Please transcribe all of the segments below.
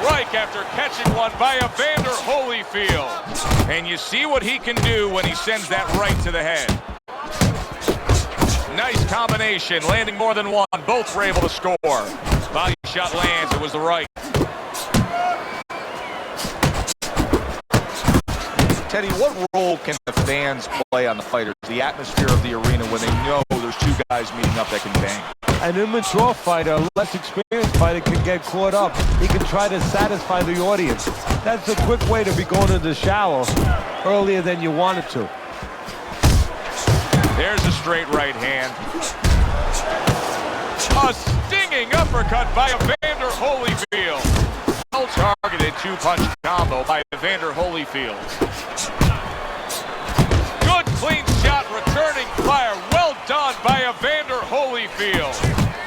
strike after catching one by Evander Holyfield. And you see what he can do when he sends that right to the head. Nice combination, landing more than one. Both were able to score. Body shot lands, it was the right. Teddy, what role can the fans play on the fighters, the atmosphere of the arena when they know there's two guys meeting up that can bang? An immature fighter, a less experienced fighter can get caught up. He can try to satisfy the audience. That's a quick way to be going to the shower earlier than you wanted to. There's a straight right hand. A stinging uppercut by Evander Holyfield. Well-targeted two-punch combo by Evander Holyfield. Good clean shot, returning fire. Well done by Evander Holyfield.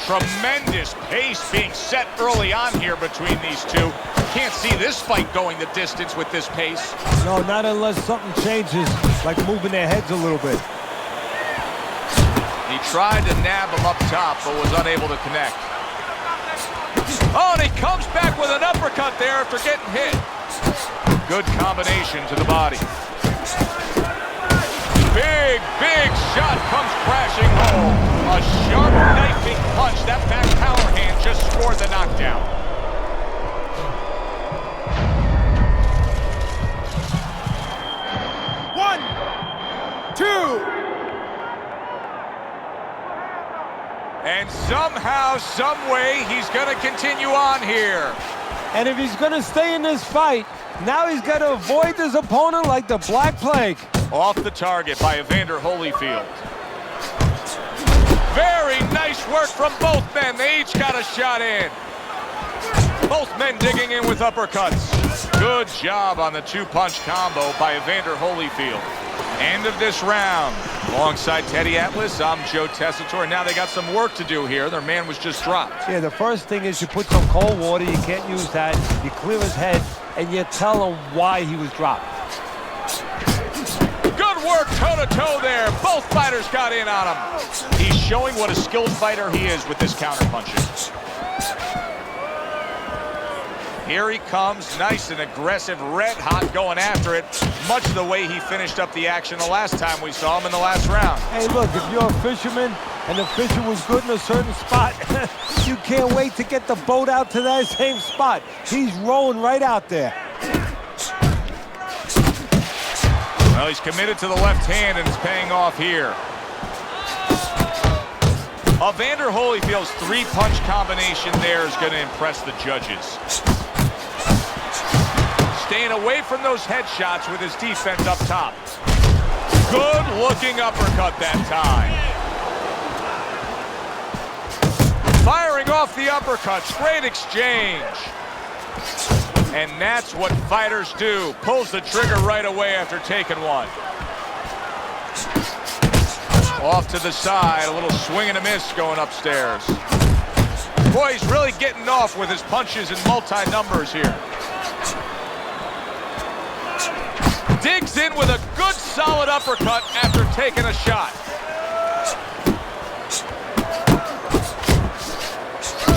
Tremendous pace being set early on here between these two. Can't see this fight going the distance with this pace. No, not unless something changes, like moving their heads a little bit. He tried to nab him up top, but was unable to connect. Oh, and he comes back with an uppercut there after getting hit. Good combination to the body. Big, big shot comes crashing home. A sharp knifing punch. That back power hand just scored the knockdown. One, two. And somehow, some way, he's going to continue on here. And if he's going to stay in this fight, now he's got to avoid his opponent like the Black Plague. Off the target by Evander Holyfield. Very nice work from both men. They each got a shot in. Both men digging in with uppercuts. Good job on the two-punch combo by Evander Holyfield. End of this round. Alongside Teddy Atlas, I'm Joe Tessitore. Now they got some work to do here. Their man was just dropped. Yeah, the first thing is you put some cold water. You can't use that. You clear his head, and you tell him why he was dropped. Good work toe-to-toe there. Both fighters got in on him. He's showing what a skilled fighter he is with this counterpunches. Here he comes, nice and aggressive, red hot going after it, much the way he finished up the action the last time we saw him in the last round. Hey, look, if you're a fisherman and the fishing was good in a certain spot, you can't wait to get the boat out to that same spot. He's rowing right out there. Well, he's committed to the left hand, and it's paying off here. Evander Holyfield's three-punch combination there is going to impress the judges. Staying away from those headshots with his defense up top. Good-looking uppercut that time. Firing off the uppercuts. Great exchange. And that's what fighters do. Pulls the trigger right away after taking one. Off to the side. A little swing and a miss going upstairs. Boy, he's really getting off with his punches and multi-numbers here. Digs in with a good solid uppercut after taking a shot.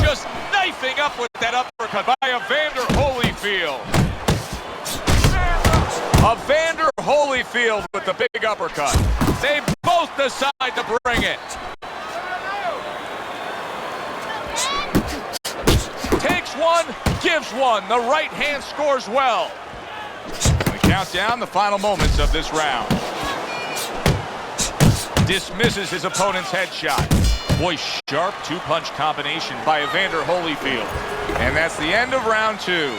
Just knifing up with that uppercut by Evander Holyfield. Evander Holyfield with the big uppercut. They both decide to bring it. Takes one, gives one. The right hand scores well. Count down the final moments of this round. Dismisses his opponent's headshot. Boy, sharp two-punch combination by Evander Holyfield. And that's the end of round two.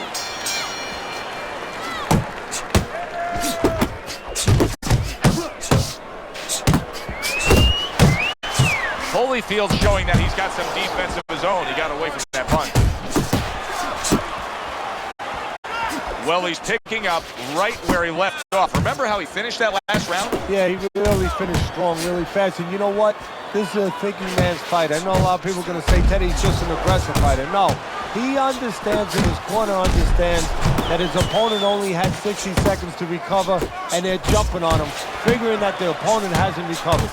Holyfield showing that he's got some defense of his own. He got away from that punch. Well, he's picking up right where he left off. Remember how he finished that last round? Yeah, he really finished strong, really fast. And you know what? This is a thinking man's fight. I know a lot of people are going to say Teddy's just an aggressive fighter. No, he understands, and his corner understands that his opponent only had 60 seconds to recover, and they're jumping on him, figuring that the opponent hasn't recovered.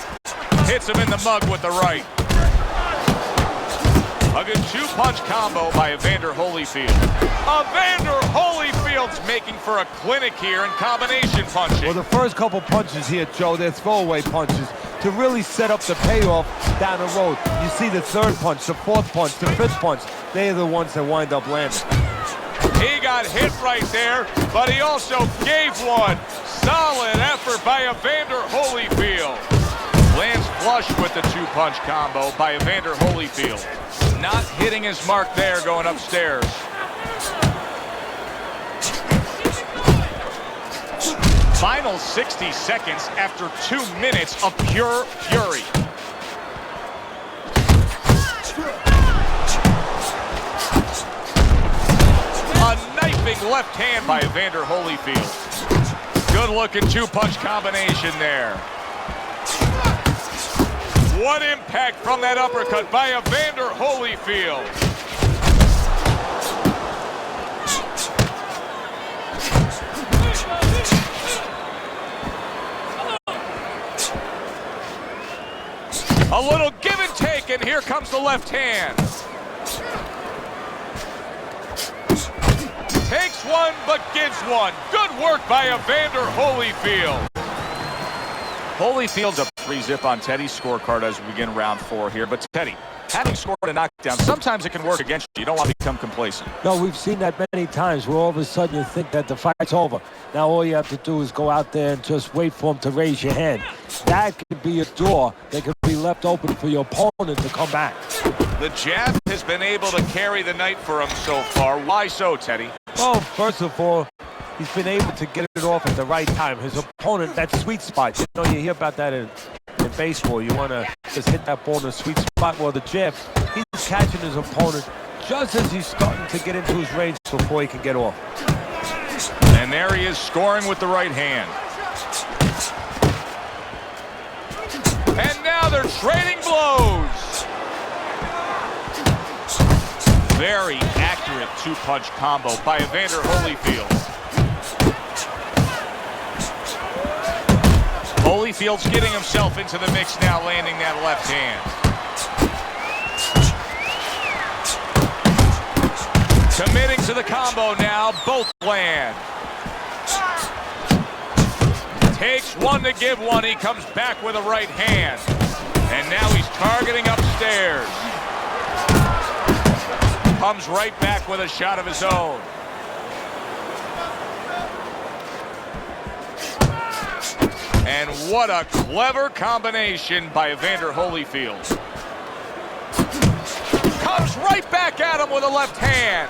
Hits him in the mug with the right. A good two-punch combo by Evander Holyfield. Evander Holyfield's making for a clinic here in combination punching. Well, the first couple punches here, Joe, they're throwaway punches to really set up the payoff down the road. You see the third punch, the fourth punch, the fifth punch. They're the ones that wind up landing. He got hit right there, but he also gave one. Solid effort by Evander Holyfield. Lands flush with the two-punch combo by Evander Holyfield. Not hitting his mark there going upstairs. Final 60 seconds after 2 minutes of pure fury. A knifing left hand by Evander Holyfield. Good-looking two-punch combination there. What impact from that uppercut by Evander Holyfield. A little give and take, and here comes the left hand. Takes one, but gives one. Good work by Evander Holyfield. Holyfield's a 3-zip on Teddy's scorecard as we begin round 4 here. But Teddy, having scored a knockdown, sometimes it can work against you. You don't want to become complacent. No, we've seen that many times where all of a sudden you think that the fight's over. Now all you have to do is go out there and just wait for him to raise your hand. That could be a door that could be left open for your opponent to come back. The jab has been able to carry the night for him so far. Why so, Teddy? Well, first of all, he's been able to get it off at the right time. His opponent, that sweet spot. You know, you hear about that in baseball. You want to just hit that ball in a sweet spot. Well, the jab, he's catching his opponent just as he's starting to get into his range before he can get off. And there he is scoring with the right hand. And now they're trading blows. Very accurate two-punch combo by Evander Holyfield. Holyfield's getting himself into the mix now, landing that left hand. Committing to the combo now, both land. Takes one to give one, he comes back with a right hand. And now he's targeting upstairs. Comes right back with a shot of his own. And what a clever combination by Evander Holyfield. Comes right back at him with a left hand.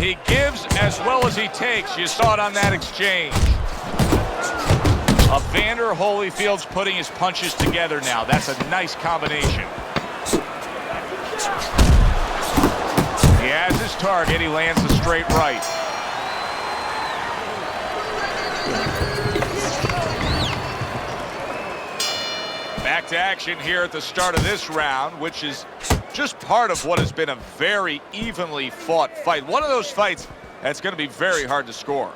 He gives as well as he takes. You saw it on that exchange. Evander Holyfield's putting his punches together now. That's a nice combination. He has his target. He lands a straight right. Back to action here at the start of this round, which is just part of what has been a very evenly fought fight. One of those fights that's going to be very hard to score.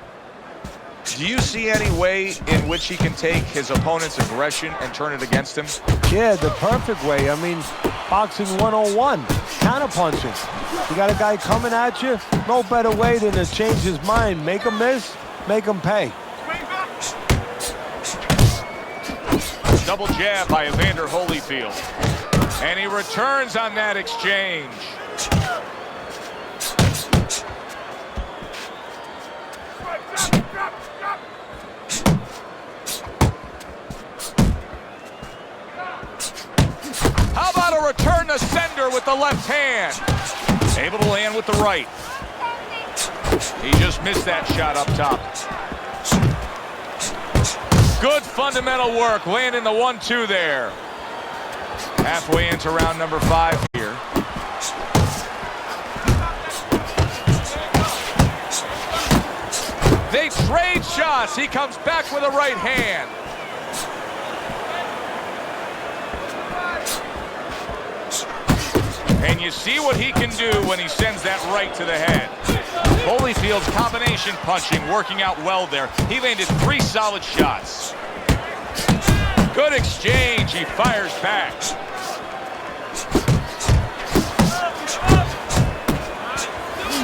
Do you see any way in which he can take his opponent's aggression and turn it against him? Yeah, the perfect way. I mean, boxing 101, counterpunching. You got a guy coming at you, no better way than to change his mind. Make him miss, make him pay. Double jab by Evander Holyfield. And he returns on that exchange. How about a return to sender with the left hand? Able to land with the right. He just missed that shot up top. Good fundamental work, landing the 1-2 there. Halfway into round number 5 here. They trade shots. He comes back with a right hand. And you see what he can do when he sends that right to the head. Holyfield's combination punching working out well there. He landed 3 solid shots. Good exchange. He fires back.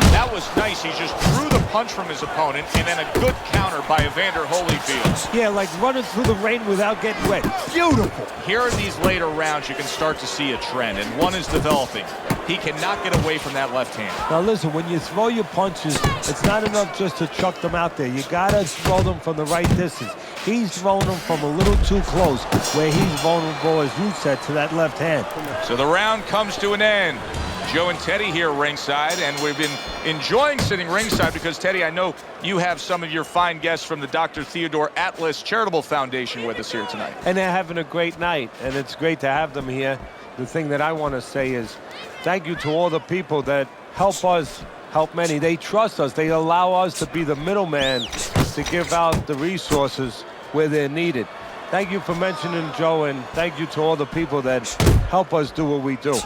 That was nice. He just drew the punch from his opponent, and then a good counter by Evander Holyfield. Yeah, like running through the rain without getting wet. Beautiful. Here in these later rounds, you can start to see a trend, and one is developing. He cannot get away from that left hand. Now listen, when you throw your punches, it's not enough just to chuck them out there. You gotta throw them from the right distance. He's throwing them from a little too close, where he's vulnerable, as you said, to that left hand. So the round comes to an end. Joe and Teddy here ringside, and we've been enjoying sitting ringside because, Teddy, I know you have some of your fine guests from the Dr. Theodore Atlas Charitable Foundation with us here tonight. And they're having a great night, and it's great to have them here. The thing that I want to say is thank you to all the people that help us, help many. They trust us. They allow us to be the middleman to give out the resources where they're needed. Thank you for mentioning Joe, and thank you to all the people that help us do what we do.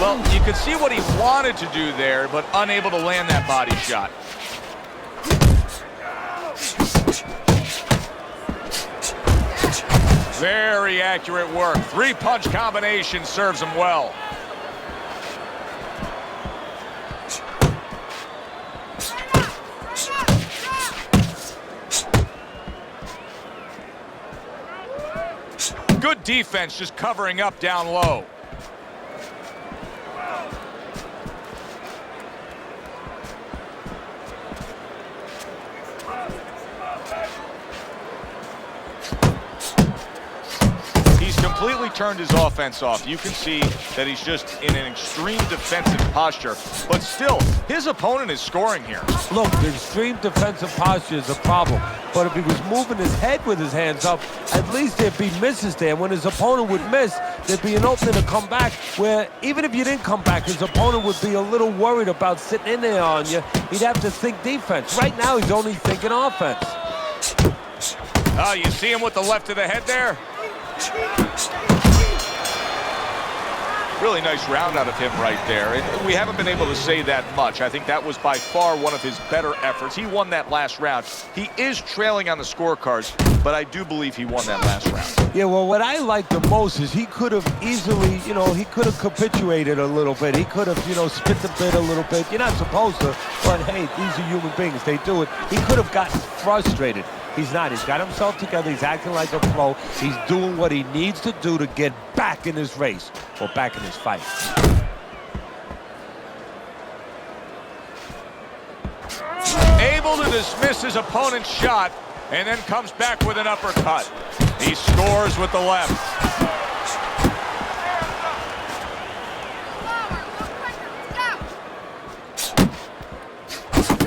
Well, you could see what he wanted to do there, but unable to land that body shot. Very accurate work. Three-punch combination serves him well. Good defense, just covering up down low. Completely turned his offense off. You can see that he's just in an extreme defensive posture, but still, his opponent is scoring here. Look, the extreme defensive posture is a problem, but if he was moving his head with his hands up, at least there'd be misses there. When his opponent would miss, there'd be an opening to come back, where even if you didn't come back, his opponent would be a little worried about sitting in there on you. He'd have to think defense. Right now, he's only thinking offense. Oh, you see him with the left of the head there? Really nice round out of him right there. And we haven't been able to say that much. I think that was by far one of his better efforts. He won that last round. He is trailing on the scorecards, but I do believe he won that last round. Yeah, well, what I like the most is he could have easily, he could have capitulated a little bit. He could have, spit the bit a little bit. You're not supposed to, but hey, these are human beings. They do it. He could have gotten frustrated. He's not. He's got himself together. He's acting like a pro. He's doing what he needs to do to get back in his race or back in his fight. Able to dismiss his opponent's shot and then comes back with an uppercut. He scores with the left.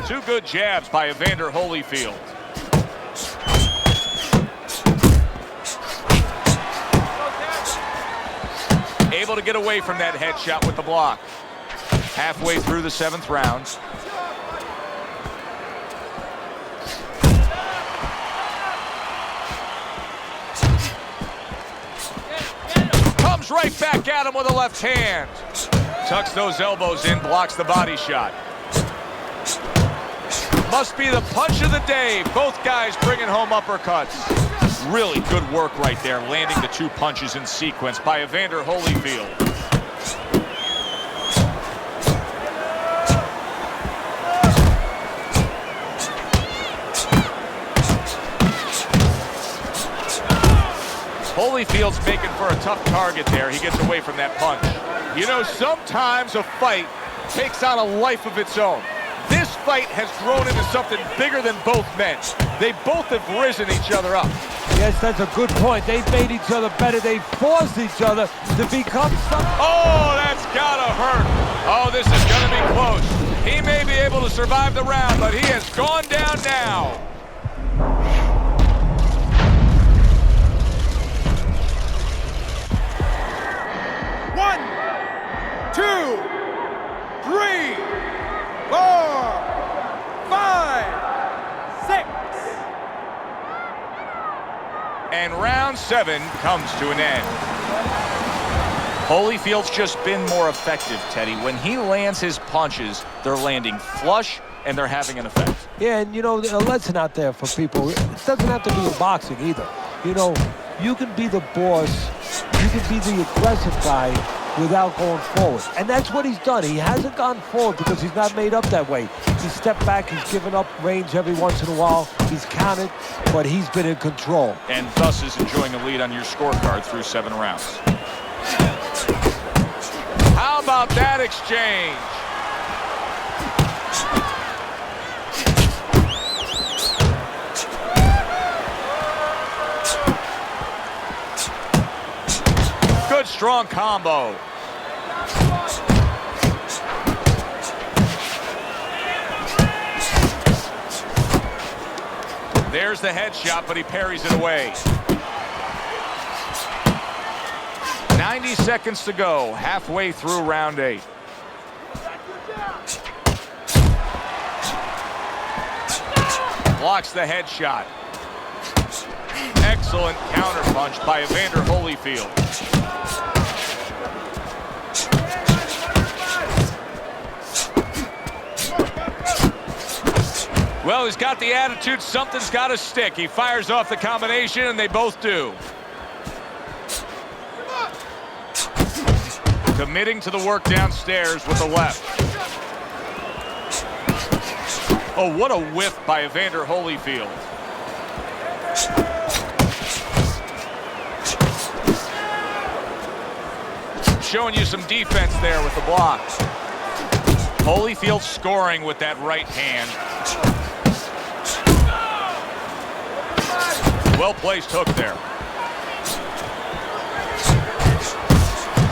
Two good jabs by Evander Holyfield. Able to get away from that headshot with the block. Halfway through the 7th round. Comes right back at him with a left hand. Tucks those elbows in, blocks the body shot. Must be the punch of the day. Both guys bringing home uppercuts. Really good work right there, landing the two punches in sequence by Evander Holyfield. Holyfield's making for a tough target there. He gets away from that punch. Sometimes a fight takes on a life of its own. This fight has grown into something bigger than both men. They both have risen each other up. Yes, that's a good point. They've made each other better. They forced each other to become something. Oh, that's gotta hurt. Oh, this is gonna be close. He may be able to survive the round, but he has gone down now. One, two, three, 4, 5, And round 7 comes to an end. Holyfield's just been more effective, Teddy. When he lands his punches, they're landing flush and they're having an effect. Yeah, and you know, a lesson out there for people. It doesn't have to be in boxing either. You know, you can be the boss, you can be the aggressive guy without going forward. And that's what he's done. He hasn't gone forward because he's not made up that way. He's stepped back, he's given up range every once in a while, he's counted, but he's been in control. And thus is enjoying a lead on your scorecard through 7 rounds. How about that exchange? Good strong combo. There's the headshot, but he parries it away. 90 seconds to go, halfway through round 8. Blocks the headshot. Excellent counterpunch by Evander Holyfield. Well, he's got the attitude, something's got to stick. He fires off the combination, and they both do. Committing to the work downstairs with the left. Oh, what a whiff by Evander Holyfield. Showing you some defense there with the block. Holyfield scoring with that right hand. Well-placed hook there.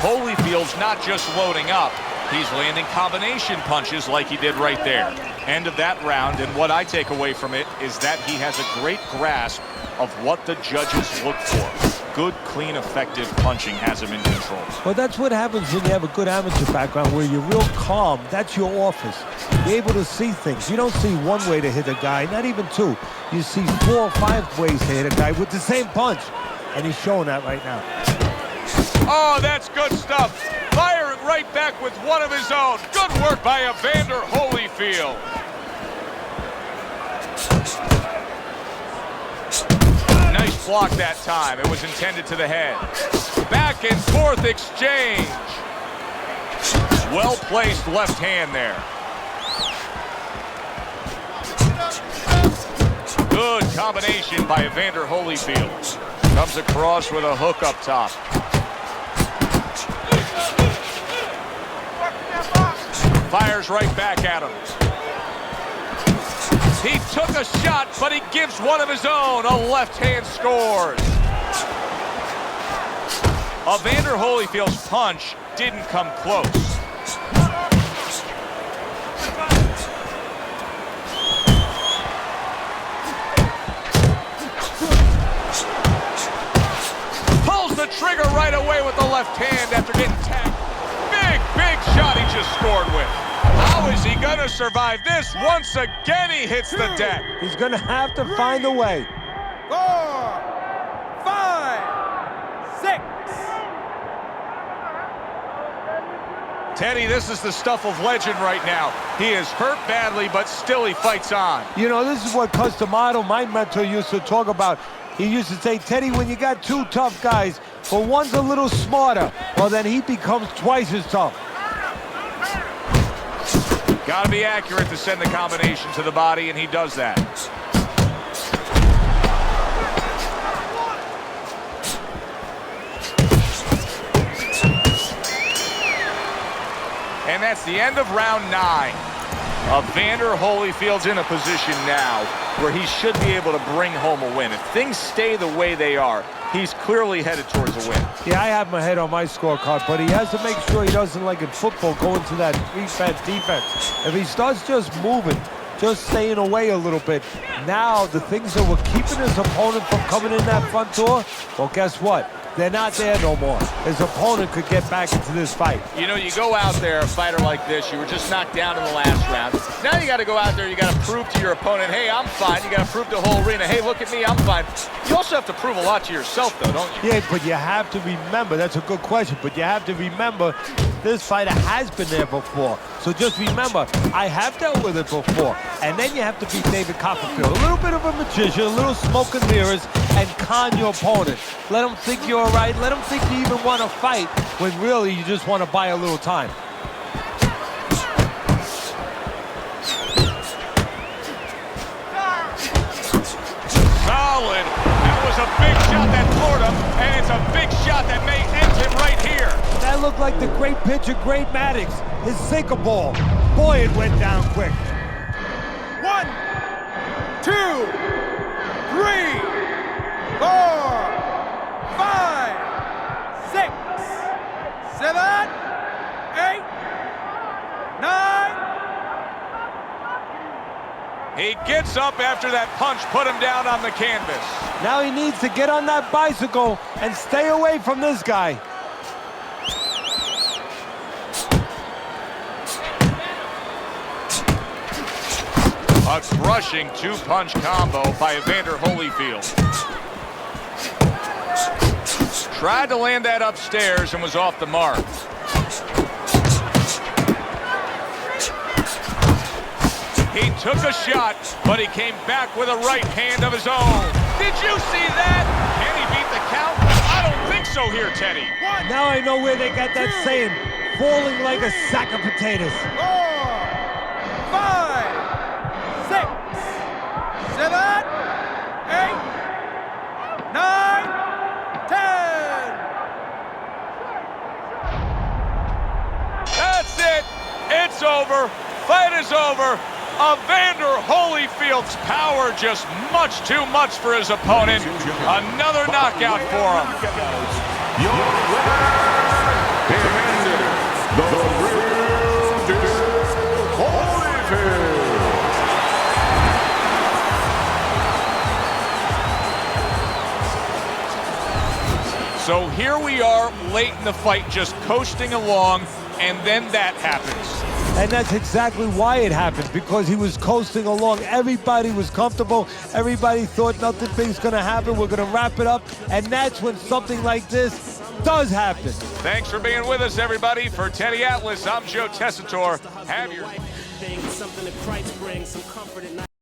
Holyfield's not just loading up, he's landing combination punches like he did right there. End of that round, and what I take away from it is that he has a great grasp of what the judges look for. Good, clean, effective punching has him in control. Well, that's what happens when you have a good amateur background where you're real calm. That's your office. You're able to see things. You don't see one way to hit a guy, not even 2. You see 4 or 5 ways to hit a guy with the same punch. And he's showing that right now. Oh, that's good stuff. Firing right back with one of his own. Good work by Evander Holyfield. Nice block that time. It was intended to the head. Back and forth exchange. Well-placed left hand there. Good combination by Evander Holyfield. Comes across with a hook up top. Fires right back at him. He took a shot, but he gives one of his own. A left hand scores. Evander Holyfield's punch didn't come close. Pulls the trigger right away with the left hand after getting tagged. Big shot he just scored with. How is he going to survive this? Once again, he hits the deck. He's going to have to find a way. 4, 5, 6. Teddy, this is the stuff of legend right now. He is hurt badly, but still he fights on. You know, this is what Customato, my mentor, used to talk about. He used to say, Teddy, when you got 2 tough guys, but one's a little smarter, well, then he becomes twice as tough. Got to be accurate to send the combination to the body, and he does that. And that's the end of round 9. Evander Holyfield's in a position now where he should be able to bring home a win. If things stay the way they are, he's clearly headed towards a win. Yeah, I have my head on my scorecard, but he has to make sure he doesn't, like in football, go into that defense. If he starts just moving, just staying away a little bit, now the things that were keeping his opponent from coming in that front door, well, guess what? they're not there no more. His opponent could get back into this fight. You know, you go out there, a fighter like this, you were just knocked down in the last round. Now you got to go out there, you got to prove to your opponent, hey, I'm fine. You got to prove to the whole arena, hey, look at me, I'm fine. You also have to prove a lot to yourself, though, don't you? Yeah, but you have to remember, that's a good question, but you have to remember this fighter has been there before. So just remember, I have dealt with it before. And then you have to beat David Copperfield. A little bit of a magician, a little smoke and mirrors, and con your opponent. Let him think you're all right. Let him think you even want to fight when really you just want to buy a little time. Solid. That was a big shot that floored him, and it's a big shot that may end him right here. That looked like the great pitcher, Great Maddox, his sinker ball. Boy, it went down quick. 1, 2, 3, 4, 5, 6, 7, 8, 9. He gets up after that punch put him down on the canvas. Now he needs to get on that bicycle and stay away from this guy. A crushing two-punch combo by Evander Holyfield. Tried to land that upstairs and was off the mark. He took a shot, but he came back with a right hand of his own. Did you see that? Can he beat the count? I don't think so here, Teddy. Now I know where they got that saying, falling like a sack of potatoes. 4, 5, 6, 7, 8, 9, 10. That's it. It's over. Fight is over. Evander Holyfield's power just much too much for his opponent. Another knockout for him. Your winner, Evander, the real deal, Holyfield. So here we are late in the fight, just coasting along, and then that happens. And that's exactly why it happened, because he was coasting along. Everybody was comfortable. Everybody thought nothing big's going to happen. We're going to wrap it up. And that's when something like this does happen. Thanks for being with us, everybody. For Teddy Atlas, I'm Joe Tessitore. Have your... Something that Christ brings, some comfort at night.